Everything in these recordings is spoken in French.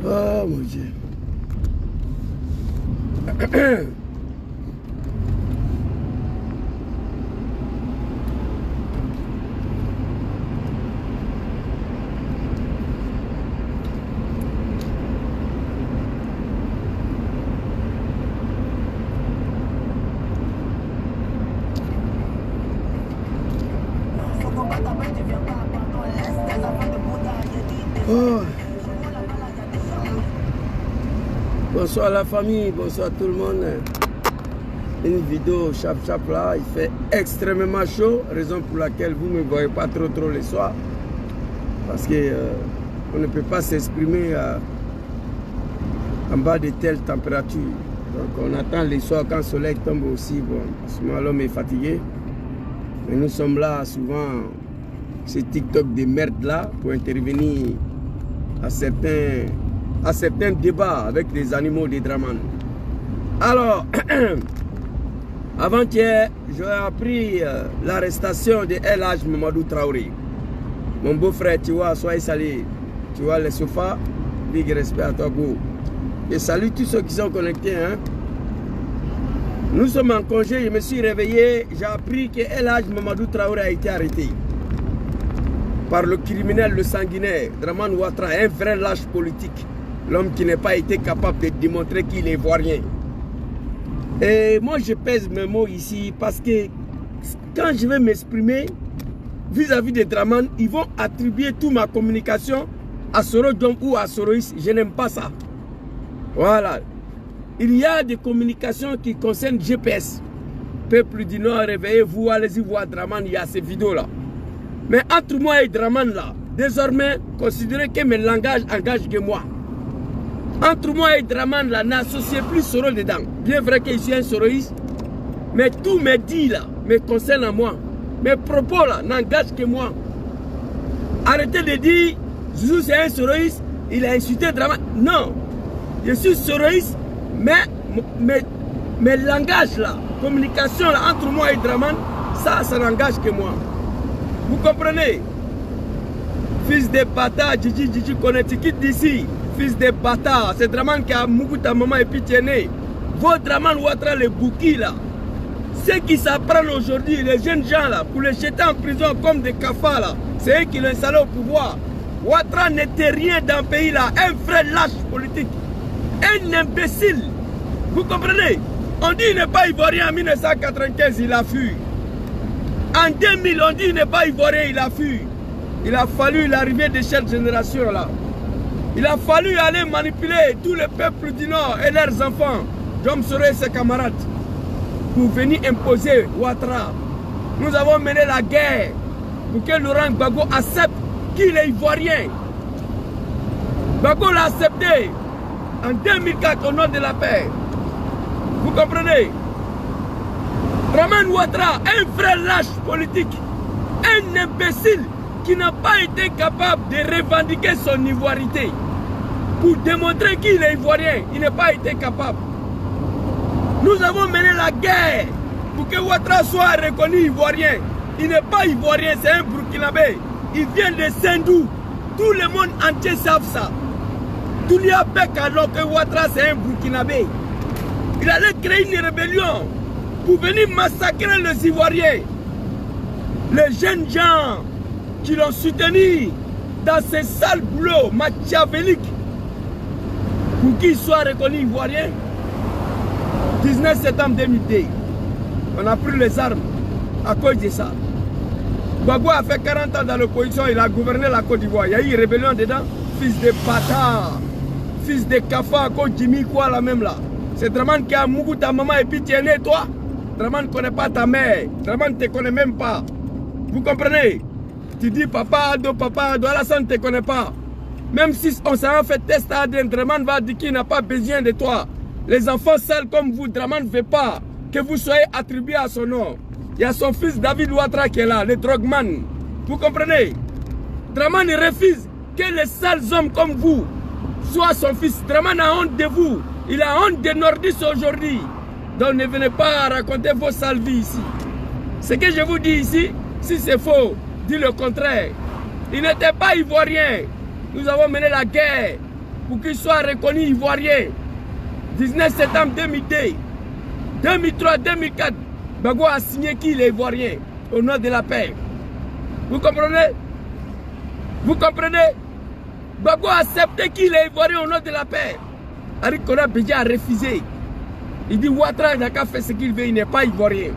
Oh mon Dieu. Oh. Bonsoir la famille, bonsoir tout le monde. Une vidéo chap là, il fait extrêmement chaud, raison pour laquelle vous ne me voyez pas trop les soirs. Parce que on ne peut pas s'exprimer en bas de telles températures. Donc on attend les soirs quand le soleil tombe aussi. Bon, souvent l'homme est fatigué. Mais nous sommes là souvent, ces TikTok de merde là, pour intervenir à certains débats avec les animaux des Draman. Alors, avant-hier, j'ai appris l'arrestation de El Hadj Mamadou Traoré. Mon beau-frère, tu vois, soyez salué. Tu vois les sofas, big respect à toi, beau. Et salut tous ceux qui sont connectés. Hein. Nous sommes en congé, je me suis réveillé, j'ai appris que El Hadj Mamadou Traoré a été arrêté par le criminel, le sanguinaire, Draman Ouattara, un vrai lâche politique. L'homme qui n'a pas été capable de démontrer qu'il est ivoirien. Et moi, je pèse mes mots ici parce que quand je vais m'exprimer vis-à-vis des Draman, ils vont attribuer toute ma communication à Soro Diom ou à Soroïs. Je n'aime pas ça. Voilà. Il y a des communications qui concernent GPS. Peuple du Nord, réveillez-vous, allez-y voir Draman, il y a ces vidéos-là. Mais entre moi et Draman, là, désormais, considérez que mes langages engagent que moi. Entre moi et Draman, là, n'associez plus Soro dedans. Bien vrai que je suis un soroïste, mais tous mes dits, là, me concernent à moi. Mes propos, là, n'engagent que moi. Arrêtez de dire, Zouzou, c'est un soroïste, il a insulté Draman. Non, je suis soroïste, mais mes langages, là, communication, là, entre moi et Draman, ça n'engage que moi. Vous comprenez? Fils de bâtard, Djidji connaît, tu quittes d'ici. Fils de bâtard, c'est Draman qui a mougu ta maman et puis tu es né. Votre Draman Ouattara, les bouquis là, ceux qui s'apprennent aujourd'hui, les jeunes gens là, pour les jeter en prison comme des cafards là, c'est eux qui l'ont installé au pouvoir. Ouattara n'était rien dans le pays là, un vrai lâche politique, un imbécile. Vous comprenez? On dit qu'il n'est pas ivoirien en 1995, il a fui. En 2000, on dit qu'il n'est pas ivoirien, il a fui. Il a fallu l'arrivée de cette génération là. Il a fallu aller manipuler tous les peuples du Nord et leurs enfants, Diom Soro et ses camarades, pour venir imposer Ouattara. Nous avons mené la guerre pour que Laurent Gbagbo accepte qu'il est ivoirien. Gbagbo l'a accepté en 2004 au nom de la paix. Vous comprenez? Draman Ouattara, un vrai lâche politique, un imbécile qui n'a pas été capable de revendiquer son ivoirité. Pour démontrer qu'il est ivoirien, il n'a pas été capable. Nous avons mené la guerre pour que Ouattara soit reconnu ivoirien. Il n'est pas ivoirien, c'est un Burkinabé. Il vient de Sendou. Tout le monde entier savent ça. Tout le monde sait alors que Ouattara c'est un Burkinabé. Il allait créer une rébellion pour venir massacrer les Ivoiriens. Les jeunes gens qui l'ont soutenu dans ces sales boulots machiavéliques pour qu'il soit reconnu ivoirien. 19 septembre 2002, on a pris les armes à cause de ça. Gbagbo a fait 40 ans dans l'opposition, il a gouverné la Côte d'Ivoire. Il y a eu une rébellion dedans. Fils de bâtard, fils de cafard, à cause Jimmy quoi là même là. C'est Draman qui a mougou ta maman et puis tu es né toi. Draman ne connaît pas ta mère. Draman ne te connaît même pas. Vous comprenez? Tu dis papa Ado, Alassane ne te connaît pas. Même si on s'en fait test à ADN, Draman va dire qu'il n'a pas besoin de toi. Les enfants sales comme vous, Draman ne veut pas que vous soyez attribués à son nom. Il y a son fils David Ouattara qui est là, le drogman. Vous comprenez? Draman refuse que les sales hommes comme vous soient son fils. Draman a honte de vous. Il a honte des nordistes aujourd'hui. Donc ne venez pas raconter vos sales vies ici. Ce que je vous dis ici, si c'est faux, dis le contraire. Il n'était pas ivoirien. Nous avons mené la guerre pour qu'il soit reconnu ivoirien. 19 septembre 2002, 2003, 2004, Gbagbo a signé qu'il est ivoirien au nom de la paix. Vous comprenez? Vous comprenez? Gbagbo a accepté qu'il est ivoirien au nom de la paix. Henri Konan Bédié a refusé. Il dit Ouattara n'a qu'à faire ce qu'il veut, il n'est pas ivoirien.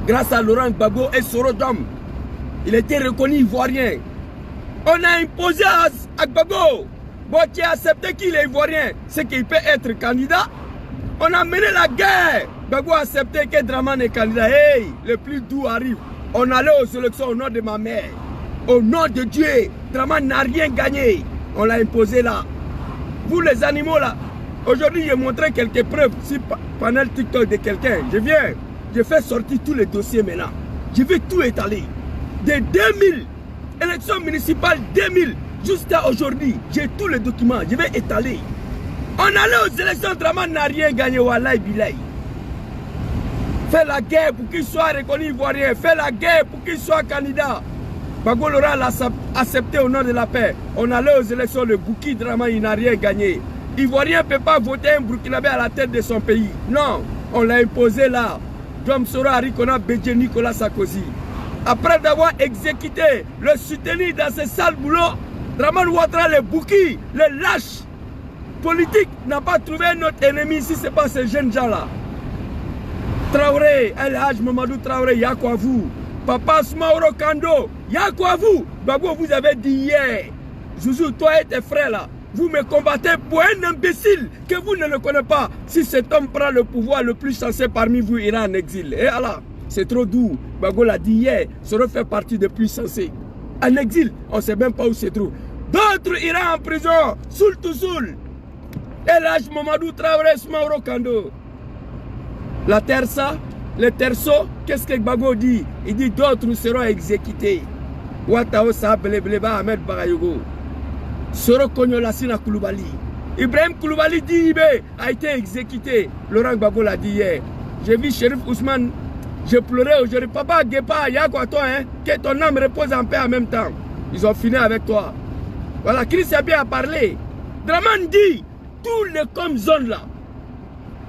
Grâce à Laurent Gbagbo et Soro Dom, il était reconnu ivoirien. On a imposé à Gbagbo, bon, qui a accepté qu'il est ivoirien, c'est qu'il peut être candidat. On a mené la guerre. Gbagbo a accepté que Dramane est candidat. Hey, le plus doux arrive. On allait aux élections au nom de ma mère. Au nom de Dieu, Dramane n'a rien gagné. On l'a imposé là. Vous les animaux là, aujourd'hui j'ai montré quelques preuves sur panel TikTok de quelqu'un. Je viens, je fais sortir tous les dossiers maintenant. Je vais tout étaler. De 2000, élections municipales 2000, jusqu'à aujourd'hui, j'ai tous les documents, je vais étaler. On allait aux élections, Dramane n'a rien gagné, Wallahi Bilahi. Fais la guerre pour qu'il soit reconnu ivoirien, fais la guerre pour qu'il soit candidat. Gbagbo Laurent l'a accepté au nom de la paix. On allait aux élections, le Bouki Dramane, il n'a rien gagné. Ivoirien ne peut pas voter un Burkinabé à la tête de son pays. Non, on l'a imposé là. Dom Soro, Henri Konan Bédié, Nicolas Sarkozy. Après d'avoir exécuté, le soutenir dans ce sale boulot, Dramane Ouattara, le Bouki, le lâche politique, n'a pas trouvé notre ennemi si ce n'est pas ces jeunes gens-là. Traoré, El Hadj Mamadou Traoré, y'a quoi vous? Papa Smaoro Kando, y'a quoi vous? Gbagbo, vous avez dit hier, Zouzou, toi et tes frères là, vous me combattez pour un imbécile que vous ne le connaissez pas. Si cet homme prend le pouvoir, le plus chanceux parmi vous ira en exil. Et Allah, c'est trop doux. Gbagbo l'a dit hier, Soro fait partie des plus chanceux. En exil, on ne sait même pas où se trouve. D'autres iront en prison, soul to soul. El Hadj Mamadou Traoré, Smaoro Kando. La Tersa, le Terso, qu'est-ce que Gbagbo dit? Il dit d'autres seront exécutés. Ouattao Sableba Ahmed Bagayogo. Soro Konyolassina Koulibaly. Ibrahim Koulibaly dit a été exécuté. Laurent Gbagbo l'a dit hier. J'ai vu Chérif Ousmane, je pleurais aujourd'hui. Papa Guépa, y'a quoi toi, hein? Que ton âme repose en paix en même temps. Ils ont fini avec toi. Voilà, Chris a bien parlé. Dramane dit, tous les comme zones là,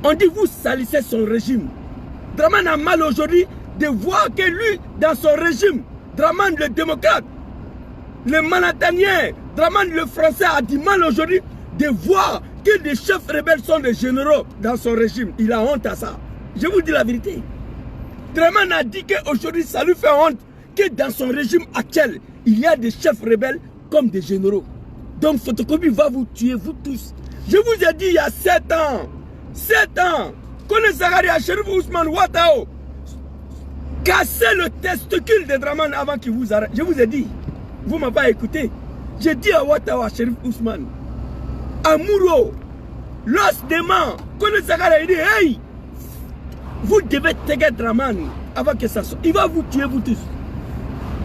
on dit vous salissez son régime. Dramane a mal aujourd'hui de voir que lui, dans son régime, Dramane le démocrate, le Manatanien, Dramane le français a du mal aujourd'hui de voir que des chefs rebelles sont des généraux dans son régime. Il a honte à ça. Je vous dis la vérité. Dramane a dit qu'aujourd'hui ça lui fait honte que dans son régime actuel, il y a des chefs rebelles comme des généraux. Donc Photocopie va vous tuer, vous tous. Je vous ai dit il y a 7 ans, 7 ans, Kone Zakaria, Chérif Ousmane, Ouattao, cassez le testicule de Dramane avant qu'il vous arrête. Je vous ai dit, vous ne m'avez pas écouté. J'ai dit à Ouattao, à Chérif Ousmane, à Mouro, l'os dément, Kone Zakaria, il dit, hey, vous devez taguer Dramane avant que ça sorte. Il va vous tuer, vous tous.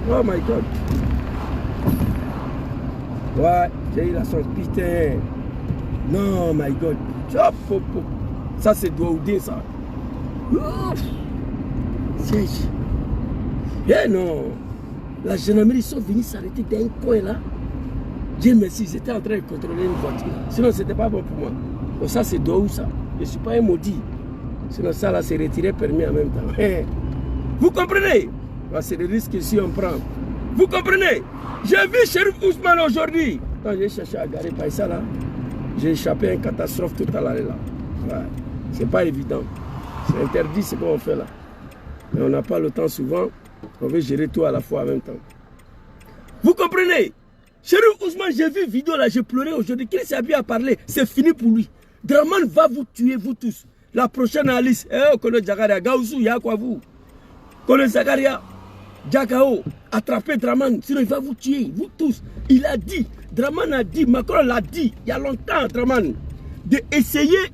Oh my God. Ouais, j'ai eu la chance, putain. Non, my God. Ça, c'est Douaoudé, ça. Eh non. La gendarmerie, ils sont venus s'arrêter dans un coin là. Dieu merci, ils étaient en train de contrôler une voiture. Sinon, ce n'était pas bon pour moi. Donc ça, c'est Douaou, ça. Je ne suis pas un maudit. Sinon, ça, là, c'est retiré permis en même temps. Vous comprenez? C'est le risque ici, on prend. Vous comprenez? J'ai vu Chérif Ousmane aujourd'hui. Quand j'ai cherché à garer par ça, là, j'ai échappé à une catastrophe tout à l'heure là. Ouais. C'est pas évident. C'est interdit ce qu'on fait là. Mais on n'a pas le temps souvent. On veut gérer tout à la fois en même temps. Vous comprenez? Chérif Ousmane, j'ai vu vidéo là, j'ai pleuré aujourd'hui. Qui s'est bien à parler? C'est fini pour lui. Dramane va vous tuer, vous tous. La prochaine Alice, Kone Zakaria, Gaoussou, y'a quoi vous? Kone Zakaria, Djakao, attrapez Dramane, sinon il va vous tuer, vous tous. Il a dit, Dramane a dit, Macron l'a dit, il y a longtemps, Dramane, d'essayer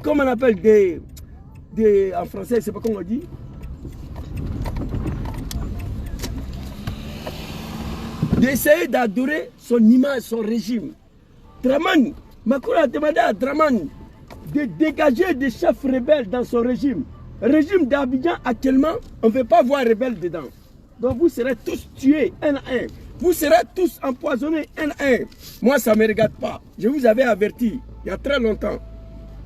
comment on appelle, en français, je ne sais pas comment on dit. D'essayer d'adorer son image, son régime. Dramane, Macron a demandé à Dramane de dégager des chefs rebelles dans son régime. Régime d'Abidjan actuellement, on ne veut pas voir rebelles dedans. Donc vous serez tous tués un à un. Vous serez tous empoisonnés un à un. Moi, ça ne me regarde pas. Je vous avais averti il y a très longtemps.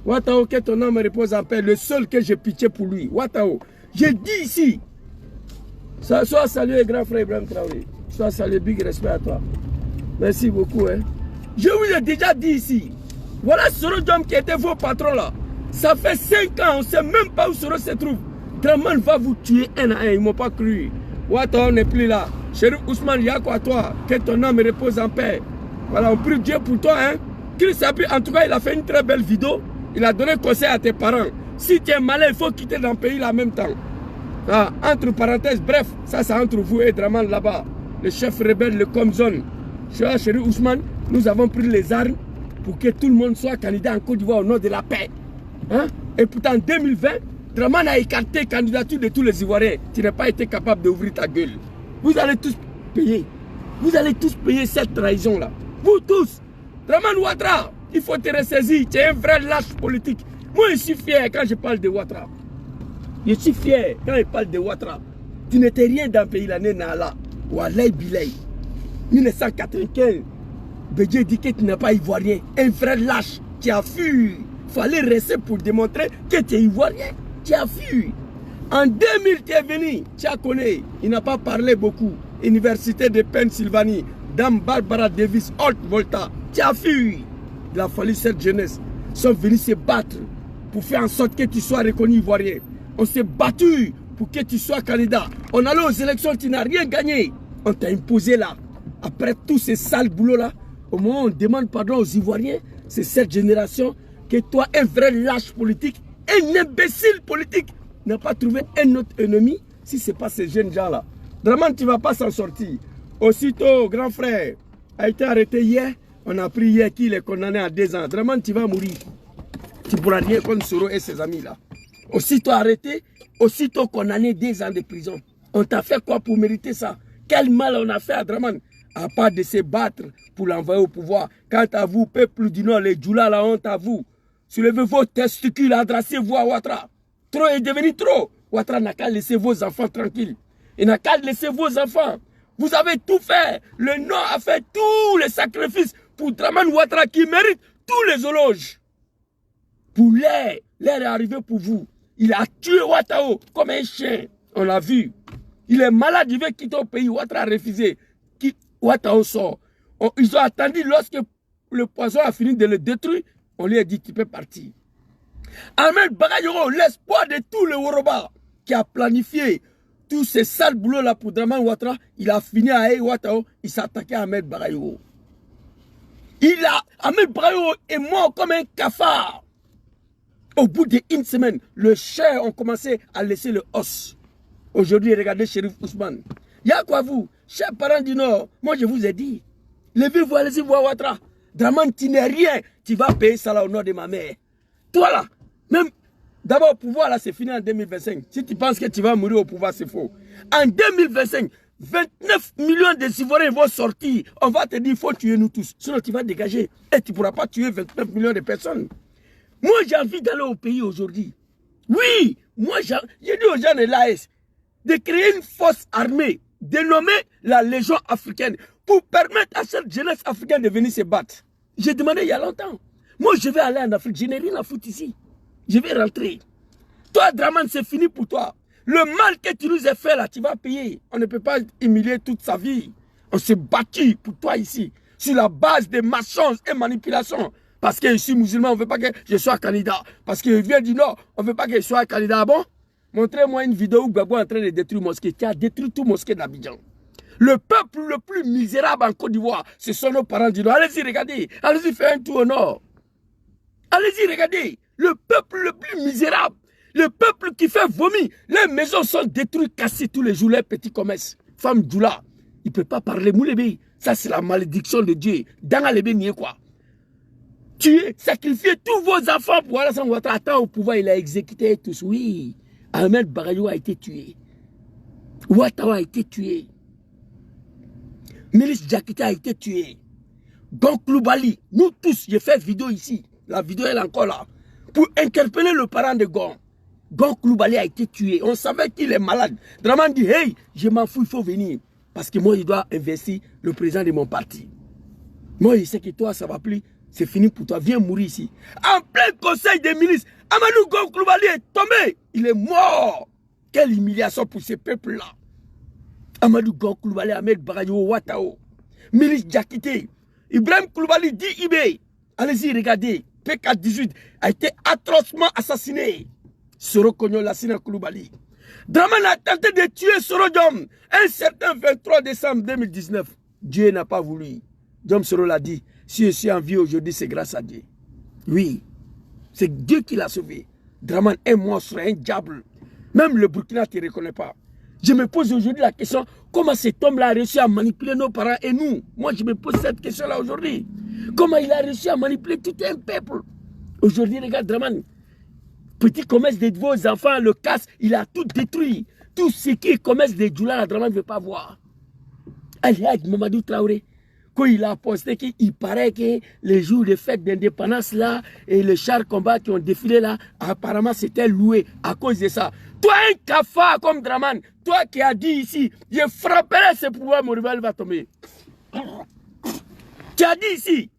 Ouattao, que ton âme repose en paix. Le seul que j'ai pitié pour lui. Ouattao. J'ai dit ici. Sois salué, grand frère Ibrahim Traoré. Sois salué, big respect à toi. Merci beaucoup. Hein. Je vous ai déjà dit ici. Voilà Soro Diom qui était vos patrons là. Ça fait 5 ans, on ne sait même pas où Soro se trouve. Draman va vous tuer un à un. Ils ne m'ont pas cru. Ouattao n'est plus là. Chérif Ousmane, Yako à toi. Que ton âme repose en paix. Voilà, on prie Dieu pour toi. Hein. En tout cas, il a fait une très belle vidéo. Il a donné conseil à tes parents. Si tu es malin, il faut quitter dans le pays là en même temps. Ah, entre parenthèses, bref, ça c'est entre vous et Draman là-bas. Le chef rebelle, le Comzone. Chérif Ousmane, nous avons pris les armes pour que tout le monde soit candidat en Côte d'Ivoire au nom de la paix. Hein? Et pourtant, en 2020, Draman a écarté la candidature de tous les Ivoiriens. Tu n'as pas été capable d'ouvrir ta gueule. Vous allez tous payer. Vous allez tous payer cette trahison-là. Vous tous. Draman Ouattara, il faut te ressaisir. Tu es un vrai lâche politique. Moi, je suis fier quand je parle de Ouattara. Je suis fier quand je parle de Ouattara. Tu n'étais rien dans le pays, l'année Nala. Walay Bilay. 1995. Bédié dit que tu n'es pas ivoirien. Un vrai lâche. Tu as fui. Il fallait rester pour démontrer que tu es ivoirien. Tu as fui. En 2000, tu es venu. Tu as connu. Il n'a pas parlé beaucoup. Université de Pennsylvanie. Dame Barbara Davis, Holt Volta. Tu as fui. Il a fallu cette jeunesse. Ils sont venus se battre pour faire en sorte que tu sois reconnu ivoirien. On s'est battu pour que tu sois candidat. On allait aux élections, tu n'as rien gagné. On t'a imposé là. Après tous ces sales boulots là, au moment où on demande pardon aux Ivoiriens, c'est cette génération que toi, un vrai lâche politique, un imbécile politique, n'a pas trouvé un autre ennemi si ce n'est pas ces jeunes gens là. Draman, tu ne vas pas s'en sortir. Aussitôt, grand frère a été arrêté hier. On a appris hier qu'il est condamné à 2 ans. Draman, tu vas mourir. Tu ne pourras rien contre Soro et ses amis là. Aussitôt arrêté, aussitôt condamné 2 ans de prison. On t'a fait quoi pour mériter ça? Quel mal on a fait à Draman? À part de se battre pour l'envoyer au pouvoir. Quant à vous, peuple du Nord, les Djoula, la honte à vous. Soulevez vos testicules, adressez-vous à Ouattara. Trop est devenu trop. Ouattara n'a qu'à laisser vos enfants tranquilles. Il n'a qu'à laisser vos enfants. Vous avez tout fait. Le Nord a fait tous les sacrifices pour Draman Ouattara qui mérite tous les éloges. Pour l'air est arrivé pour vous. Il a tué Ouattao comme un chien. On l'a vu. Il est malade, il veut quitter le pays. Ouattara a refusé. Ouattao sort. Ils ont attendu lorsque le poison a fini de le détruire. On lui a dit tu peux partir. Ahmed Bagayoko, l'espoir de tous les Woroba qui a planifié tous ces sales boulots là pour Draman Ouattara, il a fini à Ouattao, il s'est attaqué à Ahmed Bagayoko. Ahmed Bagayoko est mort comme un cafard. Au bout d'1 semaine, le chair ont commencé à laisser le os. Aujourd'hui, regardez Chérif Ousmane. Il y a quoi vous, chers parents du Nord? Moi, je vous ai dit, levez-vous, allez-y voir Ouattara. Draman, tu n'es rien. Tu vas payer ça là au nom de ma mère. Toi là, même d'abord au pouvoir là, c'est fini en 2025. Si tu penses que tu vas mourir au pouvoir, c'est faux. En 2025, 29 millions de Ivoiriens vont sortir. On va te dire, il faut tuer nous tous. Sinon, tu vas dégager. Et tu ne pourras pas tuer 29 millions de personnes. Moi, j'ai envie d'aller au pays aujourd'hui. Oui, moi, j'ai dit aux gens de l'AS de créer une force armée, dénommée la Légion africaine, pour permettre à cette jeunesse africaine de venir se battre. J'ai demandé il y a longtemps. Moi, je vais aller en Afrique. Je n'ai rien à foutre ici. Je vais rentrer. Toi, Draman, c'est fini pour toi. Le mal que tu nous as fait là, tu vas payer. On ne peut pas humilier toute sa vie. On s'est battu pour toi ici, sur la base de mensonges et manipulations. Parce que je suis musulman, on ne veut pas que je sois candidat. Parce que je viens du Nord, on ne veut pas que je sois candidat. Bon, montrez-moi une vidéo où Gbagbo est en train de détruire une mosquée. Tu as détruit tout mosquée d'Abidjan. Le peuple le plus misérable en Côte d'Ivoire, ce sont nos parents du Nord. Allez-y, regardez. Allez-y, faites un tour au Nord. Allez-y, regardez. Le peuple le plus misérable. Le peuple qui fait vomir. Les maisons sont détruites, cassées tous les jours. Les petits commerces. Femme Djoula, il ne peut pas parler Moulébé. Ça, c'est la malédiction de Dieu. Dans Alébé, n'y est quoi. Tuer, sacrifier tous vos enfants pour Alassane Ouattara. Attends, au pouvoir, il a exécuté tous. Oui. Ahmed Bagayoko a été tué. Ouattara a été tué. Milis Diakité a été tué. Gon Coulibaly, nous tous, j'ai fait vidéo ici. La vidéo elle est encore là. Pour interpeller le parent de Gon. Gon Coulibaly a été tué. On savait qu'il est malade. Draman dit, hey, je m'en fous, il faut venir. Parce que moi, je dois investir le président de mon parti. Moi, je sais que toi, ça va plus. C'est fini pour toi. Viens mourir ici. En plein conseil des ministres, Amadou Gon Coulibaly est tombé. Il est mort. Quelle humiliation pour ce peuple-là. Amadou Gon Coulibaly, Ahmed Barayo Ouattao, Milice Diakité, Ibrahim Coulibaly dit Ibé. Allez-y, regardez. PK-18 a été atrocement assassiné. Soro Kogno Lassina Coulibaly. Draman a tenté de tuer Soro Diom un certain 23 décembre 2019. Dieu n'a pas voulu. Diom Soro l'a dit. Si je suis en vie aujourd'hui, c'est grâce à Dieu. Oui, c'est Dieu qui l'a sauvé. Draman est monstre, un diable. Même le Burkina ne te reconnaît pas. Je me pose aujourd'hui la question, comment cet homme-là a réussi à manipuler nos parents et nous? Moi, je me pose cette question-là aujourd'hui. Comment il a réussi à manipuler tout un peuple? Aujourd'hui, regarde, Draman, petit commerce de vos enfants, le casse, il a tout détruit. Tout ce qui est commerce de Djoula, Draman ne veut pas voir. Aliad Mamadou Traoré, quand il a posté qu'il paraît que les jours de fête d'indépendance là, et les chars combats qui ont défilé là, apparemment c'était loué à cause de ça. Toi, un cafard comme Draman, toi qui as dit ici, je frapperai ce pouvoir, mon rival va tomber. Tu as dit ici,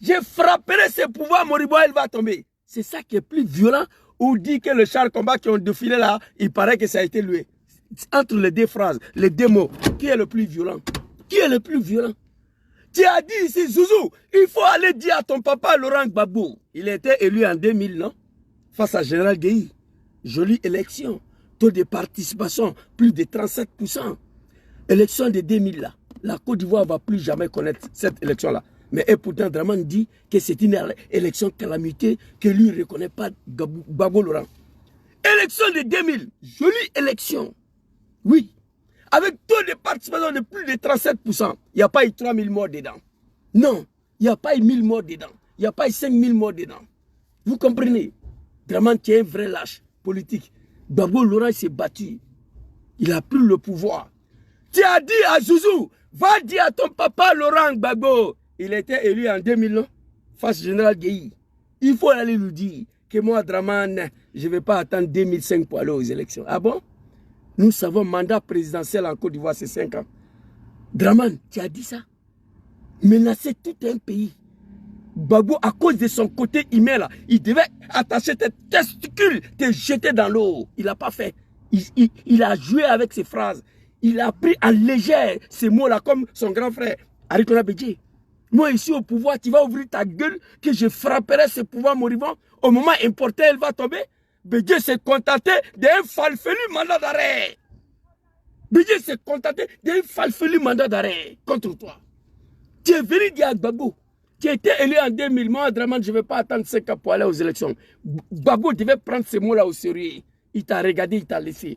je frapperai ce pouvoir, mon rival va tomber. C'est ça qui est plus violent, ou dit que les chars combats qui ont défilé là, il paraît que ça a été loué. Entre les deux phrases, les deux mots, qui est le plus violent? Qui est le plus violent? Tu as dit ici, Zouzou, il faut aller dire à ton papa Laurent Gbagbo. Il était élu en 2000, non? Face à Général Guéhi. Jolie élection. Taux de participation, plus de 37%. Élection de 2000, là. La Côte d'Ivoire ne va plus jamais connaître cette élection-là. Mais et pourtant, Draman dit que c'est une élection calamité, que lui ne reconnaît pas Gbagbo Laurent. Élection de 2000, jolie élection. Oui. Avec taux de participation de plus de 37%, il n'y a pas eu 3000 morts dedans. Non, il n'y a pas eu 1000 morts dedans. Il n'y a pas eu 5000 morts dedans. Vous comprenez? Draman qui est un vrai lâche politique. Gbagbo Laurent s'est battu. Il a pris le pouvoir. Tu as dit à Zouzou, va dire à ton papa Laurent Gbagbo. Il était élu en 2000 face Général Guéhi. Il faut aller lui dire que moi, Draman, je ne vais pas attendre 2005 pour aller aux élections. Ah bon? Nous savons, mandat présidentiel en Côte d'Ivoire, c'est 5 ans. Draman, tu as dit ça? Menacer tout un pays. Gbagbo, à cause de son côté humain, là, il devait attacher tes testicules, te jeter dans l'eau. Il n'a pas fait. Il a joué avec ses phrases. Il a pris en légère ces mots-là, comme son grand frère, Arikona Bédje. Moi, ici au pouvoir, tu vas ouvrir ta gueule, que je frapperai ce pouvoir moribond. Au moment important, elle va tomber. Bédje s'est contenté d'un falfelu mandat d'arrêt. Bédje s'est contenté d'un falfelu mandat d'arrêt contre toi. Tu es venu dire à Gbagbo, tu étais élu en 2000, moi, Draman, je ne vais pas attendre 5 ans pour aller aux élections. Gbagbo devait prendre ces mots-là au sérieux. Il t'a regardé, il t'a laissé.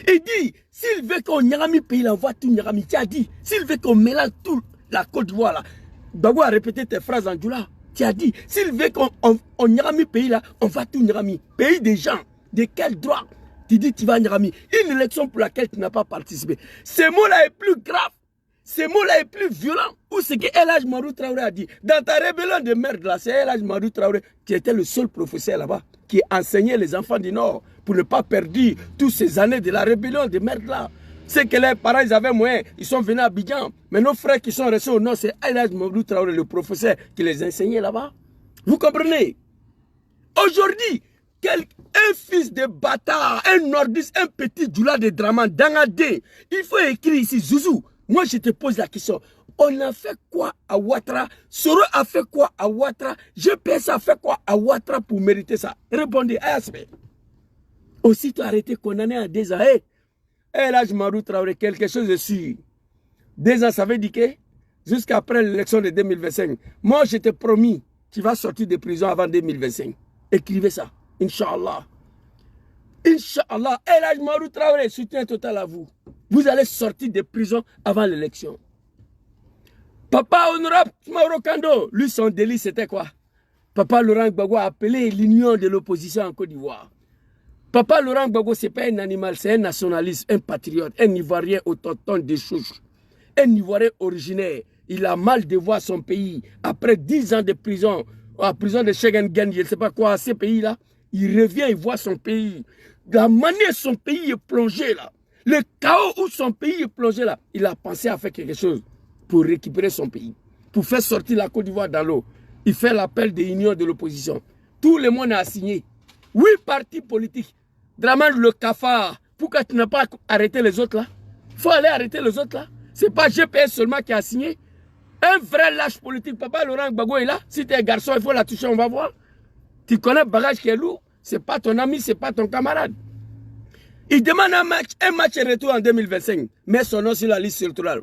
Il dit, s'il veut qu'on Nyarami pays, on voit tout Nyarami. Tu as dit, s'il veut qu'on mélange tout la Côte d'Ivoire, là. Gbagbo a répété tes phrases en Djoula. Tu as dit, s'il veut qu'on Nyarami pays, là, on va tout Nyarami. Pays des gens, de quel droit? Tu dis, tu vas Nyarami. Une élection pour laquelle tu n'as pas participé. Ce mot-là est plus grave. Ce mot-là est plus violent. Ou ce que El Hadj Madou Traoré a dit. Dans ta rébellion de merde là, c'est El Hadj Madou Traoré qui était le seul professeur là-bas, qui enseignait les enfants du Nord pour ne pas perdre toutes ces années de la rébellion de merde là. C'est que les parents ils avaient moyen, ils sont venus à Abidjan. Mais nos frères qui sont restés au Nord, c'est El Hadj Madou Traoré, le professeur qui les enseignait là-bas. Vous comprenez? Aujourd'hui, un fils de bâtard, un nordiste, un petit Djoula de Draman, Dangadé, il faut écrire ici, Zouzou. Moi, je te pose la question. On a fait quoi à Ouattara? Soro a fait quoi à Ouattara? GPS a fait quoi à Ouattara pour mériter ça? Répondez, ASP. Aussitôt arrêté, condamné à 2 ans. Là, je m'en Traoré, quelque chose de sûr. 2 ans, ça veut dire que jusqu'après l'élection de 2025, moi, je t'ai promis, tu vas sortir de prison avant 2025. Écrivez ça. Inch'Allah. Inch'Allah. El Hadj Madou Traoré, soutien total à vous. Vous allez sortir de prison avant l'élection. Papa honorable Mauro Kando, lui son délit c'était quoi? Papa Laurent Gbagbo a appelé l'union de l'opposition en Côte d'Ivoire. Papa Laurent Gbagbo c'est pas un animal, c'est un nationaliste, un patriote, un Ivoirien autochtone de souche. Un Ivoirien originaire. Il a mal de voir son pays. Après 10 ans de prison, à prison de Schengen, je ne sais pas quoi, à ces pays-là, il revient, il voit son pays. La manière son pays est plongé là. Le chaos où son pays est plongé là, il a pensé à faire quelque chose pour récupérer son pays, pour faire sortir la Côte d'Ivoire dans l'eau. Il fait l'appel de l'union de l'opposition. Tout le monde a signé. 8 partis politiques. Dramane le cafard. Pourquoi tu n'as pas arrêté les autres là? Il faut aller arrêter les autres là. Ce n'est pas GPS seulement qui a signé. Un vrai lâche politique. Papa Laurent Gbagbo est là. Si tu es un garçon, il faut la toucher, on va voir. Tu connais le bagage qui est lourd. Ce n'est pas ton ami, ce n'est pas ton camarade. Il demande un match retour en 2025. Mets son nom sur la liste électorale.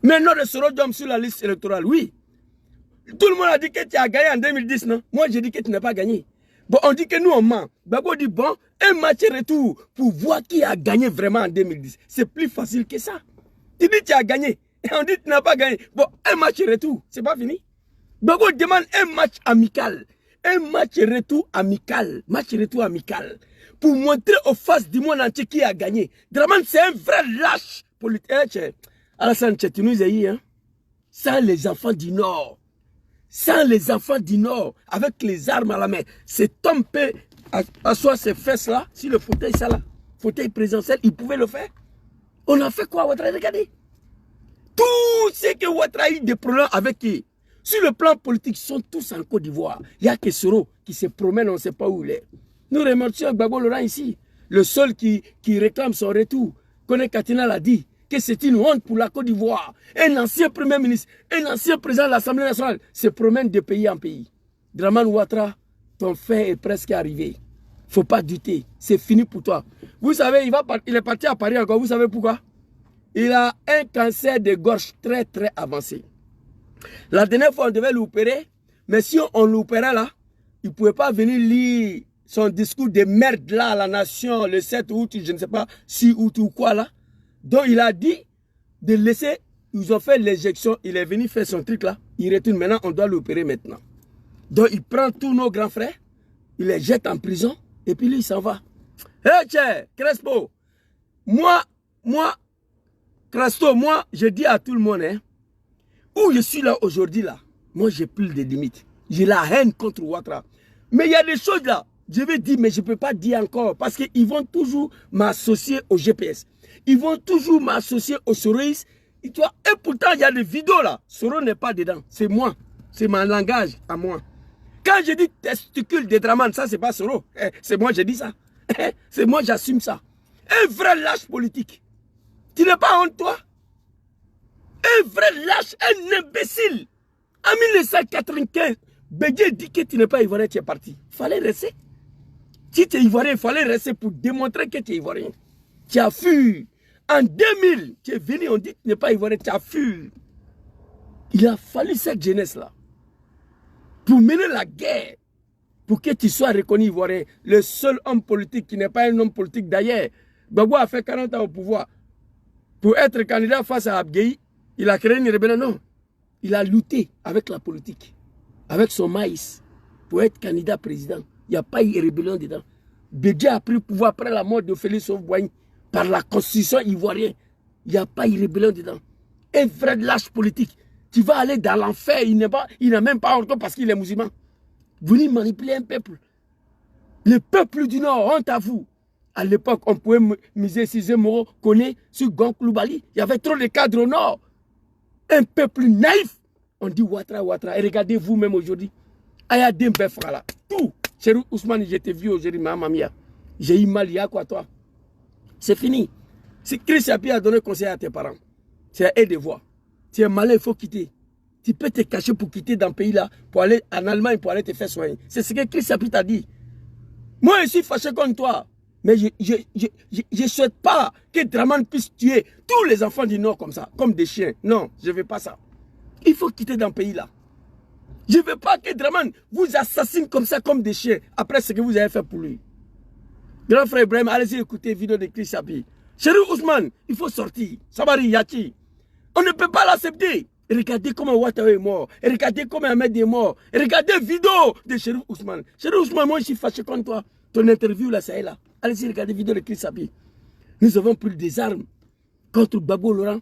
Mais non de Soro Diom sur la liste électorale, oui. Tout le monde a dit que tu as gagné en 2010, non? Moi, j'ai dit que tu n'as pas gagné. Bon, on dit que nous, on ment. Gbagbo dit, bon, un match retour pour voir qui a gagné vraiment en 2010. C'est plus facile que ça. Tu dis que tu as gagné. Et on dit que tu n'as pas gagné. Bon, un match retour, c'est pas fini. Gbagbo demande un match amical. Un match retour amical. Match retour amical. Pour montrer aux faces du monde entier qui a gagné. Dramane, c'est un vrai lâche politique. Alassane, tu nous as dit, hein? Sans les enfants du Nord. Sans les enfants du Nord, avec les armes à la main, cet homme peut asseoir ses fesses là, sur le fauteuil, ça là, fauteuil présidentiel, il pouvait le faire. On a fait quoi, Ouattara? Regardez. Tout ce que Ouattara a eu des problèmes avec qui, sur le plan politique, sont tous en Côte d'Ivoire. Il n'y a que Soro qui se promène, on ne sait pas où il est. Nous remercions Gbagbo Laurent ici, le seul qui réclame son retour. Kone Katina l'a dit. Que c'est une honte pour la Côte d'Ivoire. Un ancien premier ministre, un ancien président de l'Assemblée nationale se promène de pays en pays. Dramane Ouattara, ton fait est presque arrivé. Il ne faut pas douter. C'est fini pour toi. Vous savez, il est parti à Paris encore. Vous savez pourquoi? Il a un cancer de gorge très très avancé. La dernière fois, on devait l'opérer. Mais si on l'opérait là, il ne pouvait pas venir lire son discours de merde là à la nation le 7 août, je ne sais pas, 6 août ou quoi là. Donc il a dit de laisser, ils ont fait l'injection, il est venu faire son truc là, il retourne maintenant, on doit l'opérer maintenant. Donc il prend tous nos grands frères, il les jette en prison, et puis lui il s'en va. Hé tiens, Crespo, moi, Crespo, moi, je dis à tout le monde, hein, où je suis là aujourd'hui là, moi j'ai plus de limites. J'ai la haine contre Ouattara. Mais il y a des choses là, je vais dire, mais je ne peux pas dire encore, parce qu'ils vont toujours m'associer au GPS. Ils vont toujours m'associer au Soroïs. Et pourtant, il y a des vidéos là. Soro n'est pas dedans. C'est moi. C'est mon langage à moi. Quand je dis testicule de Dramane, ça, c'est pas Soro. C'est moi, je dis ça. C'est moi, j'assume ça. Un vrai lâche politique. Tu n'es pas honte, toi? Un vrai lâche, un imbécile. En 1995, Bédié dit que tu n'es pas ivoirien, tu es parti. Il fallait rester. Si tu es ivoirien, il fallait rester pour démontrer que tu es ivoirien. Tu as fui. En 2000, tu es venu, on dit que tu n'es pas ivoirien, tu as fui. Il a fallu cette jeunesse-là pour mener la guerre, pour que tu sois reconnu ivoirien. Le seul homme politique qui n'est pas un homme politique d'ailleurs. Gbagbo a fait 40 ans au pouvoir. Pour être candidat face à Abgueï, il a créé une rébellion. Non, il a lutté avec la politique, avec son maïs, pour être candidat président. Il n'y a pas eu de rébellion dedans. Bédié a pris le pouvoir après la mort de Félix Houphouët-Boigny. Par la constitution ivoirienne, il n'y a pas eu de rébellion dedans. Un vrai lâche politique. Tu vas aller dans l'enfer, il n'a même pas honte parce qu'il est musulman. Venir manipuler un peuple. Le peuple du Nord, honte à vous. À l'époque, on pouvait miser sur Zemmour, Koné, sur Gonk Loubali. Il y avait trop de cadres au Nord. Un peuple naïf. On dit Ouattara, Ouattara. Et regardez vous-même aujourd'hui. Aya Dembe Frala. Tout. Chérou Ousmane, j'étais vieux aujourd'hui, ma mamia. J'ai eu mal, il y a quoi toi? C'est fini. Si Chris Yapi a donné conseil à tes parents, c'est à eux de voir. Tu es malin, il faut quitter. Tu peux te cacher pour quitter dans le pays là, pour aller en Allemagne, pour aller te faire soigner. C'est ce que Chris Yapi t'a dit. Moi, je suis fâché contre toi. Mais je ne souhaite pas que Dramane puisse tuer tous les enfants du Nord comme ça, comme des chiens. Non, je ne veux pas ça. Il faut quitter dans le pays là. Je ne veux pas que Dramane vous assassine comme ça, comme des chiens, après ce que vous avez fait pour lui. Grand frère Ibrahim, allez-y écouter la vidéo de Chris Yapi. Chéri Ousmane, il faut sortir. Sabari Yati. On ne peut pas l'accepter. Regardez comment Ouattara est mort. Regardez comment Ahmed est mort. Regardez la vidéo de Chéri Ousmane. Chéri Ousmane, moi je suis fâché contre toi. Ton interview là, c'est là. Allez-y regarder la vidéo de Chris Yapi. Nous avons pris des armes contre Gbagbo Laurent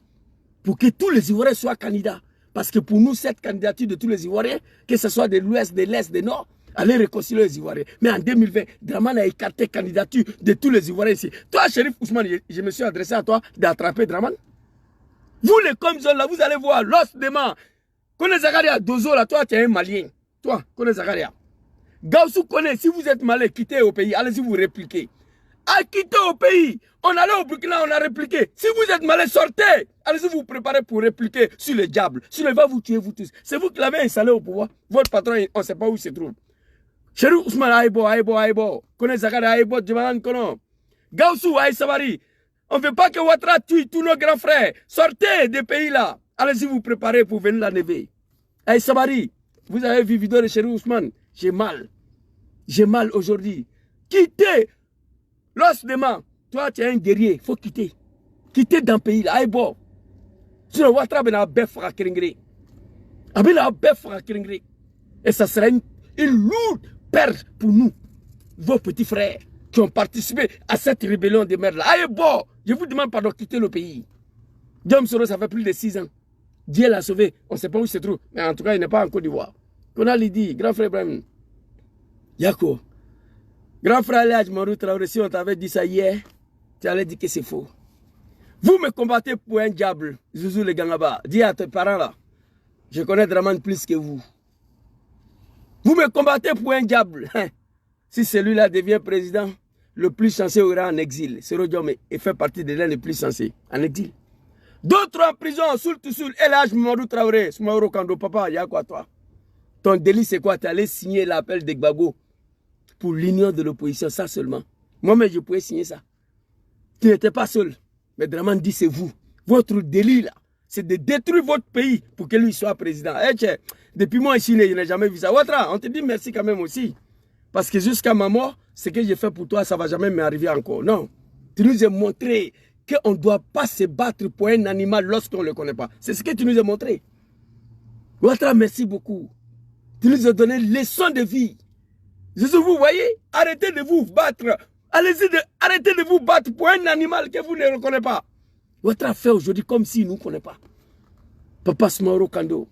pour que tous les Ivoiriens soient candidats. Parce que pour nous, cette candidature de tous les Ivoiriens, que ce soit de l'Ouest, de l'Est, du Nord, Allez réconcilier les Ivoiriens. Mais en 2020, Dramane a écarté candidature de tous les Ivoiriens ici. Toi, Chérif Ousmane, je me suis adressé à toi d'attraper Dramane. Vous, les Comzol, là, vous allez voir l'os demain. Kone Zakaria, Dozo, là, toi, tu es un Malien. Toi, Kone Zakaria. Gaussou connaît, si vous êtes malais, quittez au pays, allez-y vous répliquer. À quitter au pays, on allait au Burkina, on a répliqué. Si vous êtes malais, sortez. Allez-y vous préparer pour répliquer sur le diable. Sinon, il va vous tuer, vous tous. C'est vous qui l'avez installé au pouvoir. Votre patron, on ne sait pas où il se trouve. Chérif Ousmane, Aïbo. Kone Zakaria, Aïbo, Djemalan Kono. Gaussou, Aïe Sabari. On ne veut pas que Ouattara tue tous nos grands frères. Sortez des pays là. Allez-y vous préparer pour venir la never. Aïe Sabari, vous avez vu vidéo de Chérif Ousmane. J'ai mal. J'ai mal aujourd'hui. Quittez. L'os demain. Toi, tu es un guerrier. Il faut quitter. Quitter dans le pays là. Aïe bon. Sinon, Ouattara ben a bef à Kringri. Et ça sera une lourde perte pour nous, vos petits frères, qui ont participé à cette rébellion de merde là. Aïe bon. Je vous demande pardon, quitter le pays. Diom Soro, ça fait plus de 6 ans. Dieu l'a sauvé. On ne sait pas où il se trouve. Mais en tout cas, il n'est pas en Côte d'Ivoire. Qu'on a dit, grand frère Ibrahim. Yako. Grand frère Léa Marou Traoré, si on t'avait dit ça hier, tu allais dire que c'est faux. Vous me combattez pour un diable, Zouzou le Gangaba. Dis à tes parents là, je connais Dramane plus que vous. Vous me combattez pour un diable. Si celui-là devient président, le plus censé ira en exil. Sero Diome et fait partie de l'un des plus censés en exil. D'autres en prison, Soul Toussoul, Elhaj Mamadou Traoré, Soumaoro Kando, papa, y'a quoi toi? Ton délit c'est quoi? Tu allais signer l'appel de Gbagbo pour l'union de l'opposition, ça seulement. Moi-même, je pouvais signer ça. Tu n'étais pas seul. Mais Dramane dit c'est vous. Votre délit là, c'est de détruire votre pays pour que lui soit président. Depuis moi ici, je n'ai jamais vu ça. Ouattara, on te dit merci quand même aussi. Parce que jusqu'à ma mort, ce que j'ai fait pour toi, ça ne va jamais m'arriver encore. Non. Tu nous as montré qu'on ne doit pas se battre pour un animal lorsqu'on ne le connaît pas. C'est ce que tu nous as montré. Ouattara, merci beaucoup. Tu nous as donné une leçon de vie. Vous voyez, arrêtez de vous battre. Allez-y, arrêtez de vous battre pour un animal que vous ne reconnaissez pas. Ouattara fait aujourd'hui comme s'il ne nous connaît pas. Papa Soumaoro Kando.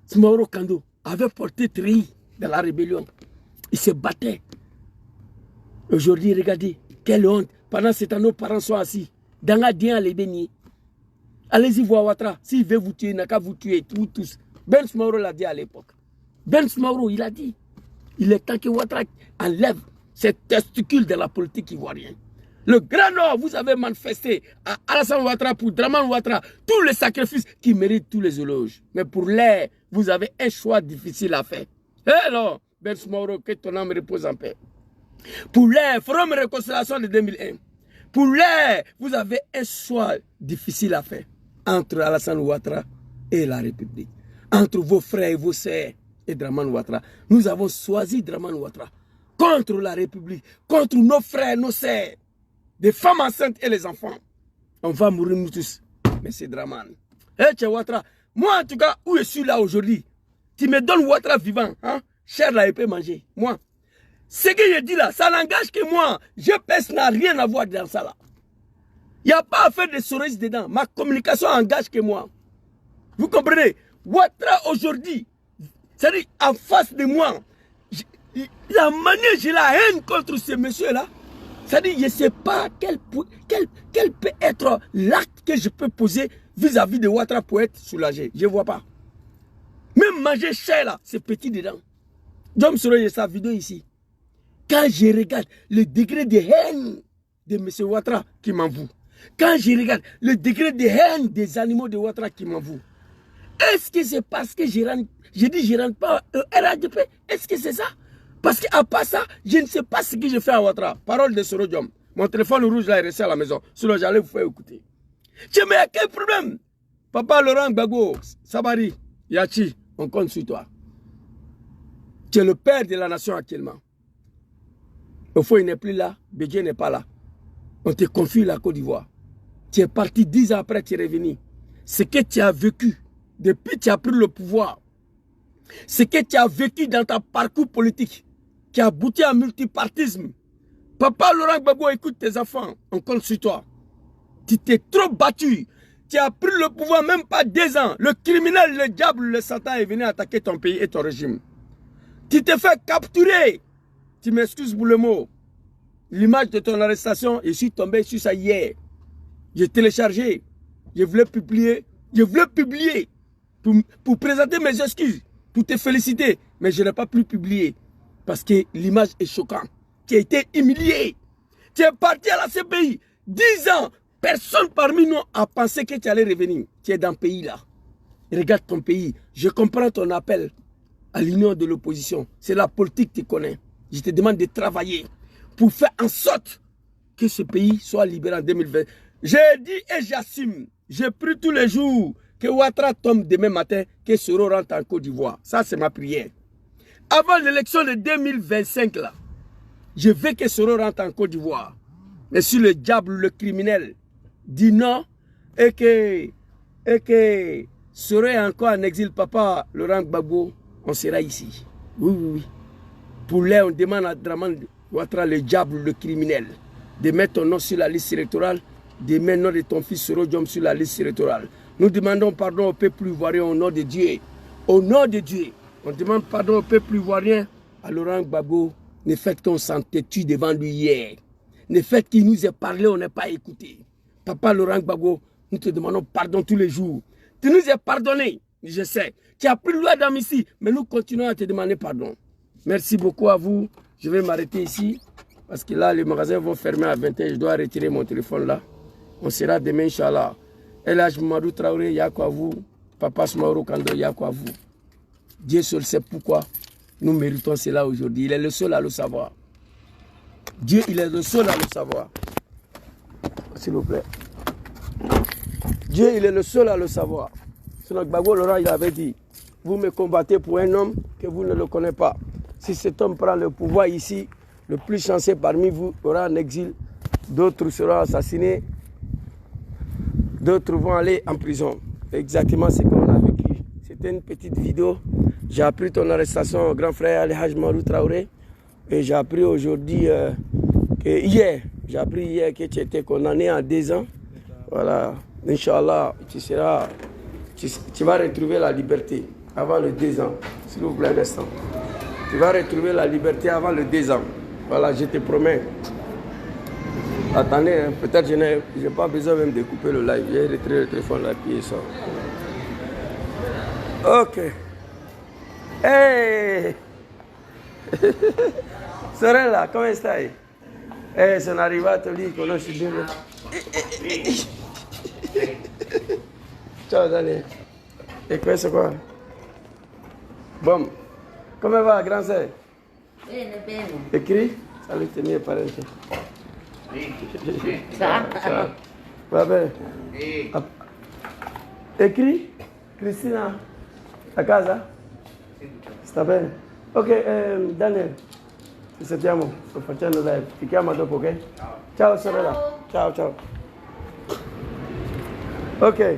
Soumaoro Kando avait porté tri dans la rébellion. Il se battait. Aujourd'hui, regardez, quelle honte. Pendant ce temps, nos parents sont assis. Dans la dien, les bénis. Allez-y voir Ouattara. S'il veut vous tuer, il n'a qu'à vous tuer, vous tous. Ben Soumaoro l'a dit à l'époque. Ben Soumaoro, il a dit. Il est temps que Ouattara enlève ces testicules de la politique ivoirienne. Le Grand Nord, vous avez manifesté à Alassane Ouattara pour Dramane Ouattara tous les sacrifices qui méritent tous les éloges. Mais pour l'air, vous avez un choix difficile à faire. Eh non, Ben Soumaoro, que ton âme repose en paix. Pour l'air, Forum Réconciliation de 2001. Pour l'air, vous avez un choix difficile à faire entre Alassane Ouattara et la République. Entre vos frères et vos sœurs et Dramane Ouattara. Nous avons choisi Dramane Ouattara contre la République, contre nos frères, nos sœurs, des femmes enceintes et les enfants. On va mourir nous tous. Mais c'est Dramane. Eh, Ouattara, moi en tout cas, où je suis là aujourd'hui, tu me donnes Ouattara vivant, hein? Cher là, il peut manger. Moi, ce que je dis là, ça n'engage que moi. Je pense n'a rien à voir dans ça là. Il n'y a pas à faire de souris dedans. Ma communication engage que moi. Vous comprenez? Ouattara aujourd'hui, c'est-à-dire en face de moi, la manière j'ai la haine contre ce monsieur-là, c'est-à-dire je ne sais pas quel peut être l'acte que je peux poser vis-à-vis de Ouattara pour être soulagé. Je ne vois pas. Même manger cher là, c'est petit dedans. Diom Soro, j'ai sa vidéo ici. Quand je regarde le degré de haine de M. Ouattara qui m'envoue, quand je regarde le degré de haine des animaux de Ouattara qui m'envoue, est-ce que c'est parce que je dis je ne rentre pas au RADP? Est-ce que c'est ça? Parce qu'à part ça, je ne sais pas ce que je fais à Ouattara. Parole de Soro Diom. Mon téléphone rouge là est resté à la maison. Sinon j'allais vous faire écouter. Je me dis, quel problème? Papa Laurent Gbagbo, Sabari, Yachi, on compte sur toi. Tu es le père de la nation actuellement. Au fond, il n'est plus là. Bédié n'est pas là. On te confie la Côte d'Ivoire. Tu es parti 10 ans après, tu es revenu. Ce que tu as vécu depuis que tu as pris le pouvoir, ce que tu as vécu dans ta parcours politique, qui a abouti à multipartisme. Papa Laurent Gbagbo, écoute tes enfants, on compte sur toi. Tu t'es trop battu. Tu as pris le pouvoir même pas 2 ans. Le criminel, le diable, le Satan est venu attaquer ton pays et ton régime. Tu te fais capturer. Tu m'excuses pour le mot. L'image de ton arrestation, je suis tombé sur ça hier. J'ai téléchargé. Je voulais publier. Je voulais publier pour présenter mes excuses, pour te féliciter. Mais je n'ai pas pu publier parce que l'image est choquante. Tu as été humilié. Tu es parti à la CPI. 10 ans. Personne parmi nous a pensé que tu allais revenir. Tu es dans le pays là. Regarde ton pays. Je comprends ton appel à l'union de l'opposition. C'est la politique que tu connais. Je te demande de travailler pour faire en sorte que ce pays soit libéré en 2020. J'ai dit et j'assume. J'ai pris tous les jours que Ouattara tombe demain matin, que Soro rentre en Côte d'Ivoire. Ça, c'est ma prière. Avant l'élection de 2025, là, je veux que Soro rentre en Côte d'Ivoire. Mais si le diable, le criminel, dit non, et que Soro est encore en exil, papa Laurent Gbagbo, on sera ici. Oui, oui, oui. Pour l'air, on demande à Dramane Ouattara, le diable, le criminel, de mettre ton nom sur la liste électorale, de mettre le nom de ton fils Soro Diom sur la liste électorale. Nous demandons pardon au peuple ivoirien au nom de Dieu. Au nom de Dieu. On demande pardon au peuple ivoirien. À Laurent Gbagbo, ne faites qu'on s'entêtue devant lui hier. Ne faites qu'il nous ait parlé, on n'est pas écouté. Papa Laurent Gbagbo, nous te demandons pardon tous les jours. Tu nous as pardonné, je sais. Tu as pris loi d'âme ici, mais nous continuons à te demander pardon. Merci beaucoup à vous. Je vais m'arrêter ici, parce que là, les magasins vont fermer à 20h. Je dois retirer mon téléphone là. On sera demain, Inch'Allah. El Hadj Mamadou Traoré, yako à vous. Papa Soumaoro Kando, yako à vous. Dieu seul sait pourquoi nous méritons cela aujourd'hui. Il est le seul à le savoir. Dieu, il est le seul à le savoir. S'il vous plaît. Dieu, il est le seul à le savoir. Sinon, Gbagbo Laurent, il avait dit, vous me combattez pour un homme que vous ne le connaissez pas. Si cet homme prend le pouvoir ici, le plus chanceux parmi vous aura en exil. D'autres seront assassinés. D'autres vont aller en prison. Exactement ce qu'on a vécu. C'était une petite vidéo. J'ai appris ton arrestation, grand frère El Hadj Mamadou Traoré. Et j'ai appris aujourd'hui j'ai appris hier que tu étais condamné à 2 ans. Voilà. Inch'Allah, tu vas retrouver la liberté avant le 2 ans. S'il vous plaît, un instant. Tu vas retrouver la liberté avant le 2 ans. Voilà, je te promets. Attendez, hein, peut-être je n'ai pas besoin même de couper le live. J'ai retiré le téléphone là, puis ça. Ok. Hey! Sorella, come stai? Sono arrivato lì, conosci bene. Ciao Daniel. E questo qua? Bom. Come va, grand sei? Bene, bene. Écrit? Salute miei parenti. Ciao. Ciao. Va bene? Écrit? Cristina? A casa? Sta bene? Ok, Daniel, ci sentiamo, sto facendo live. Ti chiamo dopo, ok? Ciao sorella. Ciao, ciao. Ok,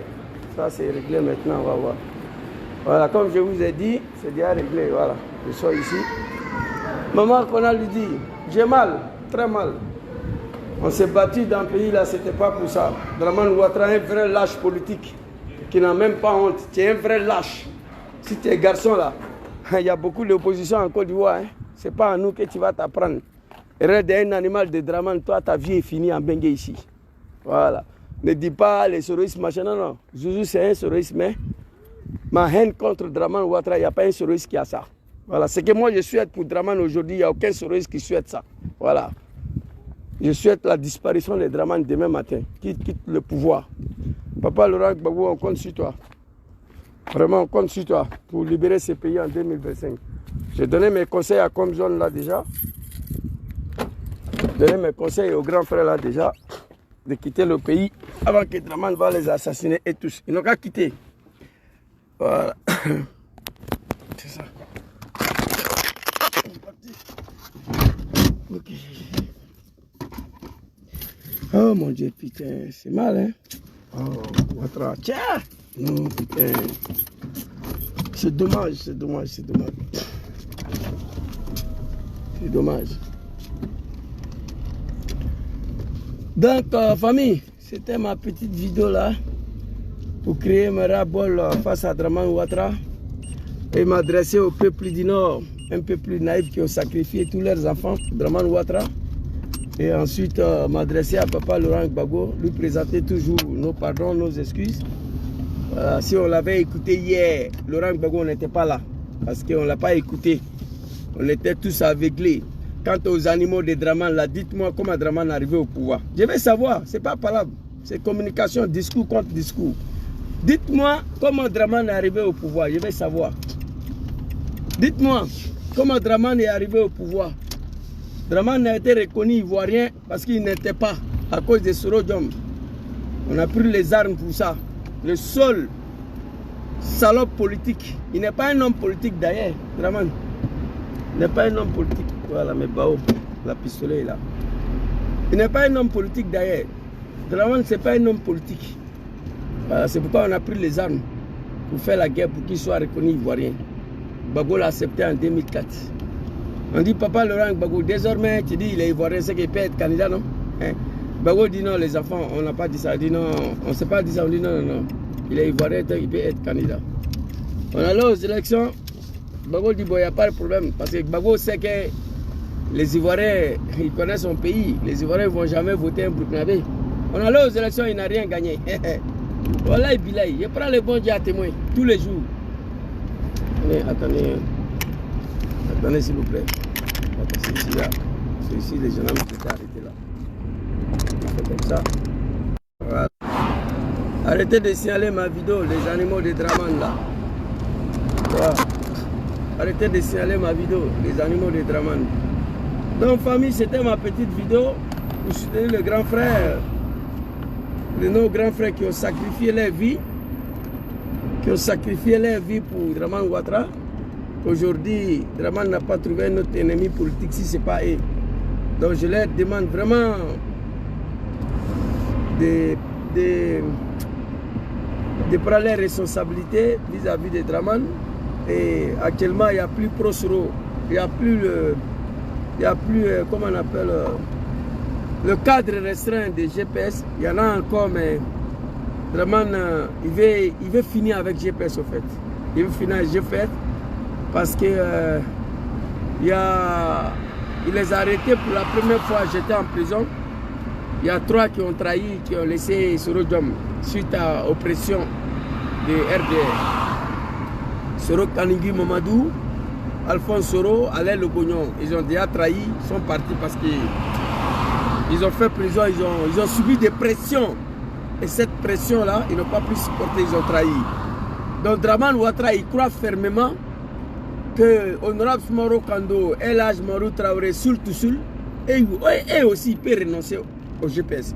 ça c'est réglé maintenant, on va voir. Voilà, comme je vous ai dit, c'est déjà réglé, voilà. Je suis ici. Maman Kona lui dit, j'ai mal, très mal. On s'est battu dans le pays là, c'était pas pour ça. Dramane Ouattara est un vrai lâche politique, qui n'a même pas honte. Tu es un vrai lâche. Si tu es garçon là, il y a beaucoup d'opposition en Côte d'Ivoire. Hein. C'est pas à nous que tu vas t'apprendre. Reste un animal de Dramane, toi ta vie est finie en Bengue ici. Voilà. Ne dis pas les soroistes machin, non, non. Zouzou c'est un soroiste, mais ma haine contre Dramane Ouattara, il n'y a pas un soroiste qui a ça. Voilà. Ce que moi je souhaite pour Dramane aujourd'hui, il n'y a aucun soroiste qui souhaite ça. Voilà. Je souhaite la disparition de Dramane demain matin, qui quitte le pouvoir. Papa Laurent Gbagbo, on compte sur toi. Vraiment, on compte sur toi pour libérer ce pays en 2025. J'ai donné mes conseils à Comzone là déjà. J'ai donné mes conseils aux grands frères là déjà de quitter le pays avant que Dramane va les assassiner et tous. Ils n'ont qu'à quitter. Voilà. C'est ça. Ok. Oh mon Dieu, putain, c'est mal, hein? Oh, Ouattara, tiens! Non, putain. C'est dommage, c'est dommage, c'est dommage. C'est dommage. Donc, famille, c'était ma petite vidéo là pour créer mes ras-bol face à Dramane Ouattara. et m'adresser au peuple du Nord, un peu plus naïf qui ont sacrifié tous leurs enfants, Dramane Ouattara. Et ensuite m'adresser à Papa Laurent Gbagbo, lui présenter toujours nos pardons, nos excuses. Si on l'avait écouté hier, Laurent Gbagbo n'était pas là, parce qu'on ne l'a pas écouté. On était tous aveuglés. Quant aux animaux de Dramane, là, dites-moi comment Dramane est arrivé au pouvoir. Je vais savoir, ce n'est pas palable. C'est communication, discours contre discours. Dites-moi comment Dramane est arrivé au pouvoir, je vais savoir. Dites-moi comment Dramane est arrivé au pouvoir. Dramane a été reconnu ivoirien parce qu'il n'était pas, à cause de Sorodjom. On a pris les armes pour ça. Le seul salope politique. Il n'est pas un homme politique d'ailleurs, Dramane. Il n'est pas un homme politique. Voilà, mes bao, la pistolet est là. Il n'est pas un homme politique d'ailleurs. Dramane, ce n'est pas un homme politique. C'est pourquoi on a pris les armes pour faire la guerre pour qu'il soit reconnu ivoirien. Gbagbo l'a accepté en 2004. On dit, Papa Laurent Gbagbo, désormais, tu dis il est ivoirien, c'est qu'il peut être candidat, non? Gbagbo dit non, les enfants, on n'a pas dit ça. On dit non, on ne s'est pas dit ça. On dit non, non, non. Il est ivoirien, donc il peut être candidat. On allait aux élections. Gbagbo dit, bon, il n'y a pas de problème. Parce que Gbagbo sait que les Ivoiriens, ils connaissent son pays. Les Ivoiriens ne vont jamais voter un Burkinabé. On allait aux élections, il n'a rien gagné. Voilà, Bilaï, je prends le bon Dieu à témoin tous les jours. Attendez, attendez s'il vous plaît. C'est ici, les jeunes hommes qui étaient arrêtés là. On fait comme ça. Voilà. Arrêtez de signaler ma vidéo, les animaux de Dramane là. Voilà. Arrêtez de signaler ma vidéo, les animaux de Dramane. Donc famille, c'était ma petite vidéo pour soutenir le grand frère. Nos grands frères qui ont sacrifié leur vie, pour Dramane Ouattara. Aujourd'hui, Dramane n'a pas trouvé un autre ennemi politique si ce n'est pas eux. Donc je leur demande vraiment de prendre les responsabilités vis-à-vis de Dramane. Et actuellement, il n'y a plus Prosoro, il n'y a plus comment on appelle, le cadre restreint des GPS. Il y en a encore, mais Dramane, il veut finir avec GPS au fait. Il veut finir avec GPS parce que il les a arrêtés pour la première fois. J'étais en prison. Il y a 3 qui ont trahi, qui ont laissé Sorodjom suite aux pressions de RDR. Soro Kaningui Mamadou, Alphonse Soro, Alain Lobognon. Ils ont déjà trahi, ils sont partis parce qu'ils ont fait prison, ils ont subi des pressions. Et cette pression-là, ils n'ont pas pu supporter, ils ont trahi. Donc Dramane Ouattara, il croit fermement que Honorable Moro Kando, El Hadj Marou Traoré, Soul to Soul, et aussi il peut renoncer au GPS.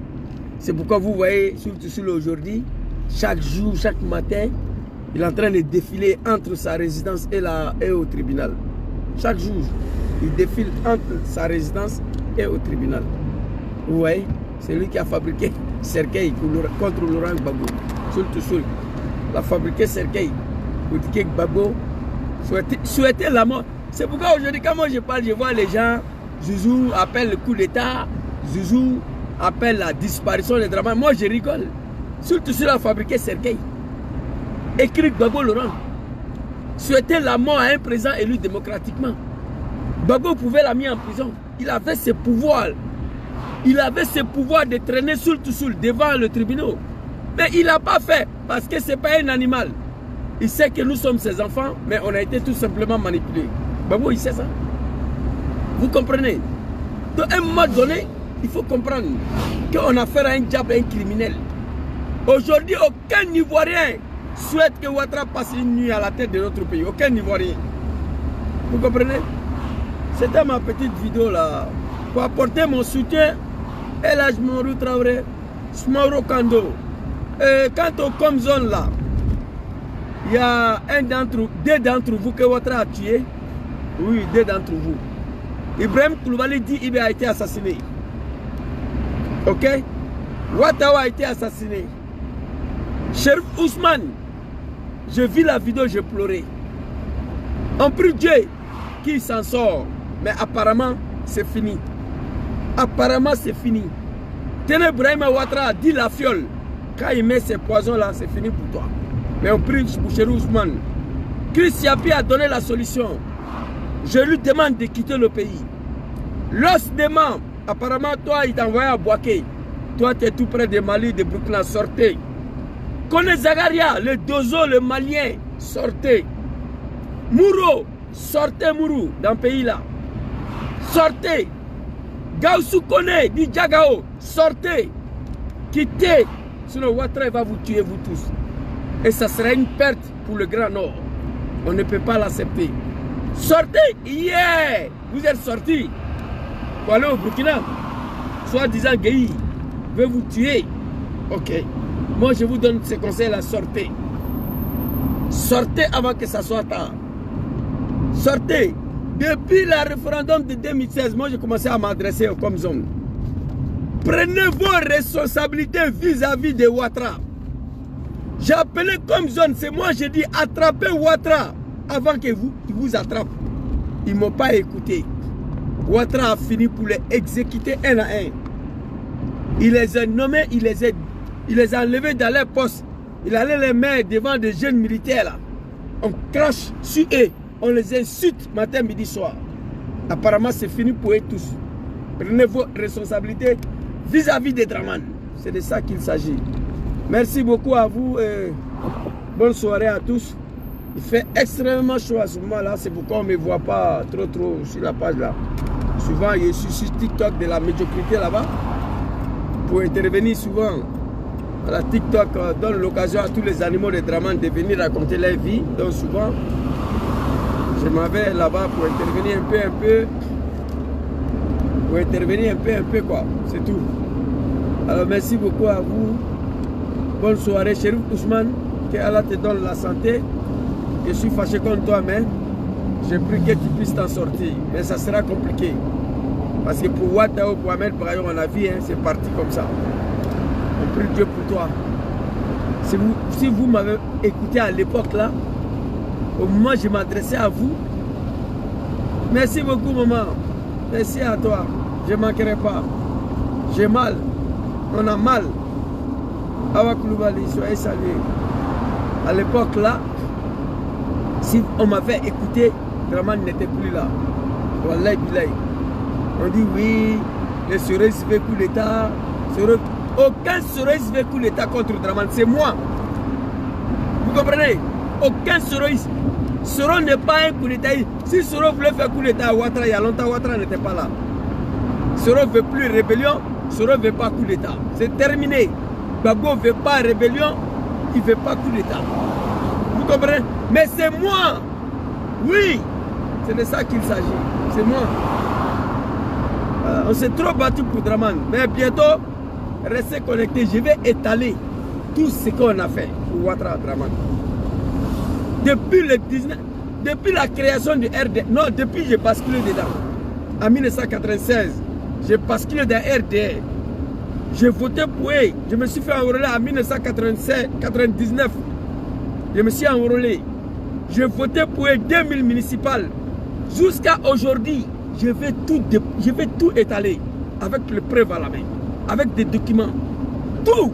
C'est pourquoi vous voyez Soul to Soul aujourd'hui, chaque jour, chaque matin, il est en train de défiler entre sa résidence et au tribunal. Chaque jour, il défile entre sa résidence et au tribunal. Vous voyez, c'est lui qui a fabriqué Cercueil contre Laurent Gbagbo. Soul to Soul. Il a fabriqué Cercueil pour dire que Gbagbo souhaitait la mort. C'est pourquoi aujourd'hui, quand moi je parle, je vois les gens, Zouzou appelle le coup d'État, Zouzou appelle la disparition des Dramane. Moi je rigole. Soul to Soul a fabriqué Cercueil. Écrit Gbagbo Laurent. Souhaitait la mort à un président élu démocratiquement. Gbagbo pouvait la mettre en prison. Il avait ses pouvoirs. Il avait ses pouvoirs de traîner Soul to Soul devant le tribunal. Mais il n'a pas fait parce que ce n'est pas un animal. Il sait que nous sommes ses enfants, mais on a été tout simplement manipulés. Gbagbo, il sait ça. Vous comprenez? Donc, à un moment donné, il faut comprendre qu'on a affaire à un diable, un criminel. Aujourd'hui, aucun Ivoirien souhaite que Ouattara passe une nuit à la tête de notre pays. Aucun Ivoirien. Vous comprenez? C'était ma petite vidéo là. Pour apporter mon soutien, El Hadj Marou Traoré, Moro Kando. Quant au Comzone là, il y a deux d'entre vous que Ouattara a tué. Oui, 2 d'entre vous. Ibrahim Koulibaly dit qu'il a été assassiné. Ok? Ouattara a été assassiné. Chérif Ousmane, je vis la vidéo, je pleurais. On prie Dieu qu'il s'en sort. Mais apparemment, c'est fini. Apparemment, c'est fini. Tenez, Ibrahim Ouattara a dit la fiole. Quand il met ces poisons là, c'est fini pour toi. Mais on prie pour Chérif Ousmane. Chris Yapi a donné la solution. Je lui demande de quitter le pays. L'os demande, apparemment toi il t'a envoyé à Boaké. Toi tu es tout près de Mali, de Burkina, sortez. Kone Zagaria, le Dozo, le Malien, sortez. Mouro, sortez Mourou, dans le pays là. Sortez. Gaussou Kone, dit Djagao, sortez. Quittez. Sinon Ouattara va vous tuer vous tous. Et ça sera une perte pour le Grand Nord. On ne peut pas l'accepter. Sortez. Yeah. Vous êtes sortis. Pour aller au Burkina. Soi-disant Gueye veut vous tuer. Ok. Moi je vous donne ces conseils-là. Sortez. Sortez avant que ça soit tard. Sortez. Depuis le référendum de 2016, moi j'ai commencé à m'adresser aux Comzone. Prenez vos responsabilités vis-à-vis de Ouattara. J'ai appelé Comzone, c'est moi j'ai dit attrapez Ouattara avant que vous attrape. Ils ne m'ont pas écouté. Ouattara a fini pour les exécuter un à un. Il les a nommés, il les a enlevés dans leur poste. Il allait les mettre devant des jeunes militaires là. On crache sur eux. On les insulte matin, midi, soir. Apparemment, c'est fini pour eux tous. Prenez vos responsabilités vis-à-vis des Dramane. C'est de ça qu'il s'agit. Merci beaucoup à vous. Bonne soirée à tous. Il fait extrêmement chaud à ce moment-là. C'est pourquoi on ne me voit pas trop sur la page là. Souvent, je suis sur TikTok de la médiocrité là-bas. Pour intervenir souvent. La TikTok donne l'occasion à tous les animaux de Dramane de venir raconter leur vie. Donc souvent, je m'en vais là-bas pour intervenir un peu. Pour intervenir un peu quoi. C'est tout. Alors merci beaucoup à vous. Bonne soirée, Chérif Ousmane. Que Allah te donne la santé. Je suis fâché contre toi, mais j'ai pris que tu puisses t'en sortir. Mais ça sera compliqué. Parce que pour Ouattara, pour Ahmed Brayon, on a vu, hein, c'est parti comme ça. On prie Dieu pour toi. Si vous m'avez écouté à l'époque là, au moment où je m'adressais à vous, merci beaucoup maman. Merci à toi. Je ne manquerai pas. J'ai mal. On a mal. Awa Koulibaly, soyez salués. À l'époque là, si on m'avait écouté, Dramane n'était plus là. Wallahi billahi. On dit oui, les Soros veulent coup d'État. Aucun Soros veut coup d'État contre Dramane, c'est moi. Vous comprenez? Aucun Soros. Soro n'est pas un coup d'État. Si Soro voulait faire coup d'État à Ouattara, il y a longtemps, Ouattara n'était pas là. Soro ne veut plus rébellion, Soro ne veut pas coup d'État. C'est terminé. Gbagbo ne veut pas rébellion, il ne veut pas coup d'État. Vous comprenez? Mais c'est moi. Oui, c'est de ça qu'il s'agit. C'est moi. On s'est trop battu pour Dramane. Mais bientôt, restez connectés. Je vais étaler tout ce qu'on a fait pour Ouattara Dramane. Depuis la création du RD, non, depuis j'ai basculé dedans. En 1996, j'ai basculé dans RD. J'ai voté pour eux. Je me suis fait enrôler en 1999. Je me suis enrôlé. J'ai voté pour eux 2000 municipales. Jusqu'à aujourd'hui, je vais tout étaler avec les preuves à la main, avec des documents. Tout.